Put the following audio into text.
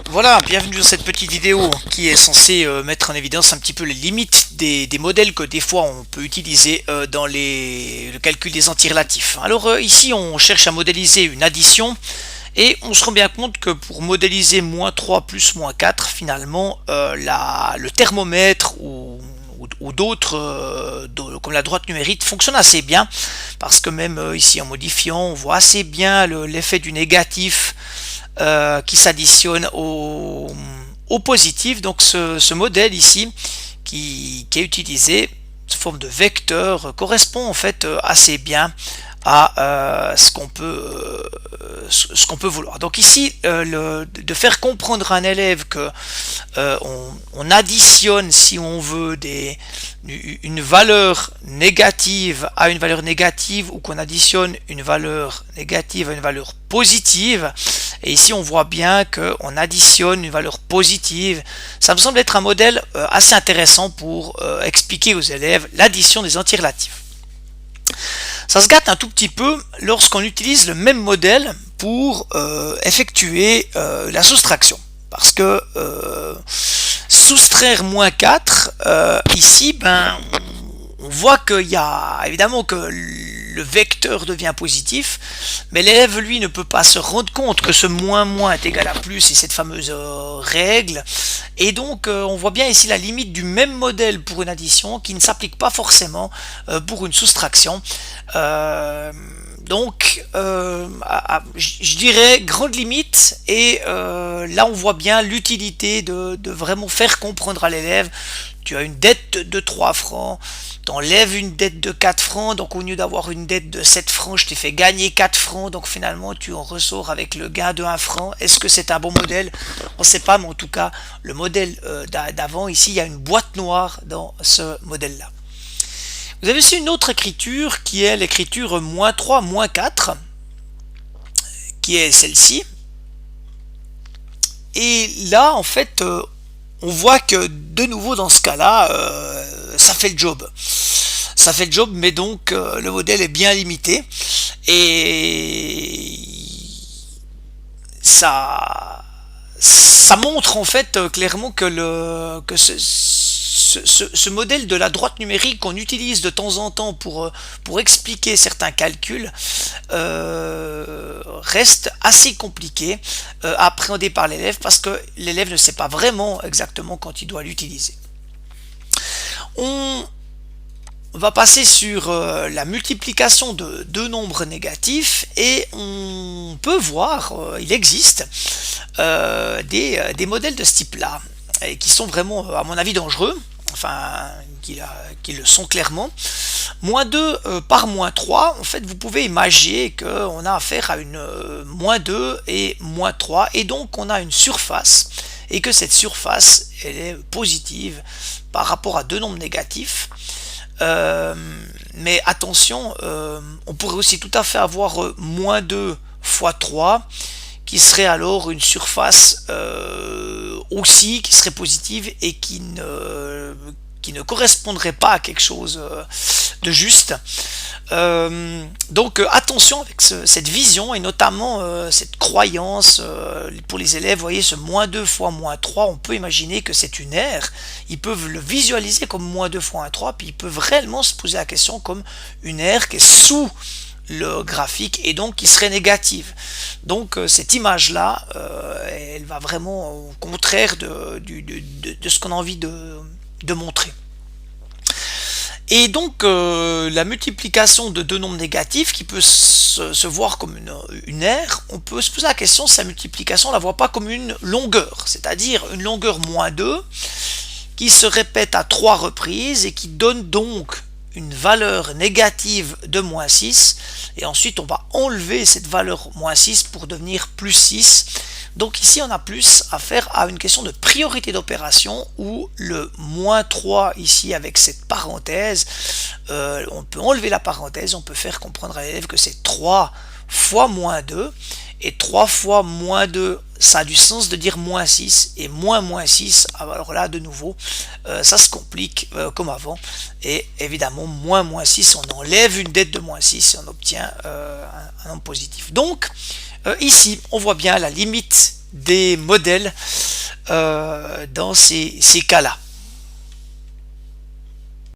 Voilà, bienvenue dans cette petite vidéo qui est censée mettre en évidence un petit peu les limites des modèles que des fois on peut utiliser dans le calcul des antirelatifs. Alors ici on cherche à modéliser une addition et on se rend bien compte que pour modéliser -3 plus -4, finalement le thermomètre ou d'autres comme la droite numérique fonctionne assez bien parce que même ici en modifiant on voit assez bien l'effet du négatif qui s'additionne au positif. Donc ce modèle ici qui est utilisé sous forme de vecteur correspond en fait assez bien à ce qu'on peut vouloir. Donc ici, de faire comprendre à un élève que on additionne, si on veut, une valeur négative à une valeur négative, ou qu'on additionne une valeur négative à une valeur positive, et ici on voit bien qu'on additionne une valeur positive. Ça me semble être un modèle assez intéressant pour expliquer aux élèves l'addition des antirelatifs. Ça se gâte un tout petit peu lorsqu'on utilise le même modèle pour effectuer la soustraction. Parce que soustraire -4, ici, on voit qu'il y a évidemment que le vecteur devient positif, mais l'élève lui ne peut pas se rendre compte que ce moins est égal à plus, et cette fameuse règle, et donc on voit bien ici la limite du même modèle pour une addition qui ne s'applique pas forcément pour une soustraction. Je dirais grande limite, et là on voit bien l'utilité de vraiment faire comprendre à l'élève: tu as une dette de 3 francs, t'enlèves une dette de 4 francs, donc au lieu d'avoir une dette de 7 francs, je t'ai fait gagner 4 francs, donc finalement tu en ressors avec le gain de 1 franc. Est-ce que c'est un bon modèle? On ne sait pas, mais en tout cas, le modèle d'avant, ici, il y a une boîte noire dans ce modèle-là. Vous avez aussi une autre écriture qui est l'écriture -3, -4, qui est celle-ci. Et là, en fait, on voit que de nouveau dans ce cas-là, ça fait le job. Ça fait le job, mais donc le modèle est bien limité. Et ça montre en fait clairement que ce modèle de la droite numérique qu'on utilise de temps en temps pour expliquer certains calculs reste assez compliqué à appréhender par l'élève, parce que l'élève ne sait pas vraiment exactement quand il doit l'utiliser. On va passer sur la multiplication de deux nombres négatifs, et on peut voir, il existe des modèles de ce type-là, et qui sont vraiment, à mon avis, dangereux, enfin, qui le sont clairement. -2 par -3, en fait, vous pouvez imaginer qu'on a affaire à une -2 et -3, et donc on a une surface, et que cette surface, elle est positive par rapport à deux nombres négatifs. Mais attention, on pourrait aussi tout à fait avoir -2 fois 3, qui serait alors une surface aussi qui serait positive, et qui ne correspondrait pas à quelque chose de juste. Attention avec cette vision, et notamment cette croyance pour les élèves. Vous voyez, ce -2 fois -3, on peut imaginer que c'est une ère. Ils peuvent le visualiser comme -2 fois 3, puis ils peuvent réellement se poser la question comme une ère qui est sous le graphique, et donc qui serait négative. Donc cette image là, elle va vraiment au contraire de ce qu'on a envie de montrer. Et donc la multiplication de deux nombres négatifs, qui peut se voir comme une ère, on peut se poser la question si la multiplication, on la voit pas comme une longueur, c'est-à-dire une longueur -2 qui se répète à 3 reprises, et qui donne donc une valeur négative de -6, et ensuite on va enlever cette valeur -6 pour devenir +6. Donc ici on a plus affaire à une question de priorité d'opération, où le -3 ici avec cette parenthèse, on peut enlever la parenthèse, on peut faire comprendre à l'élève que c'est 3 fois -2, et 3 fois -2, ça a du sens de dire -6, et -6, alors là de nouveau ça se complique comme avant, et évidemment -6, on enlève une dette de -6 et on obtient un nombre positif. Donc ici on voit bien la limite des modèles dans ces cas-là.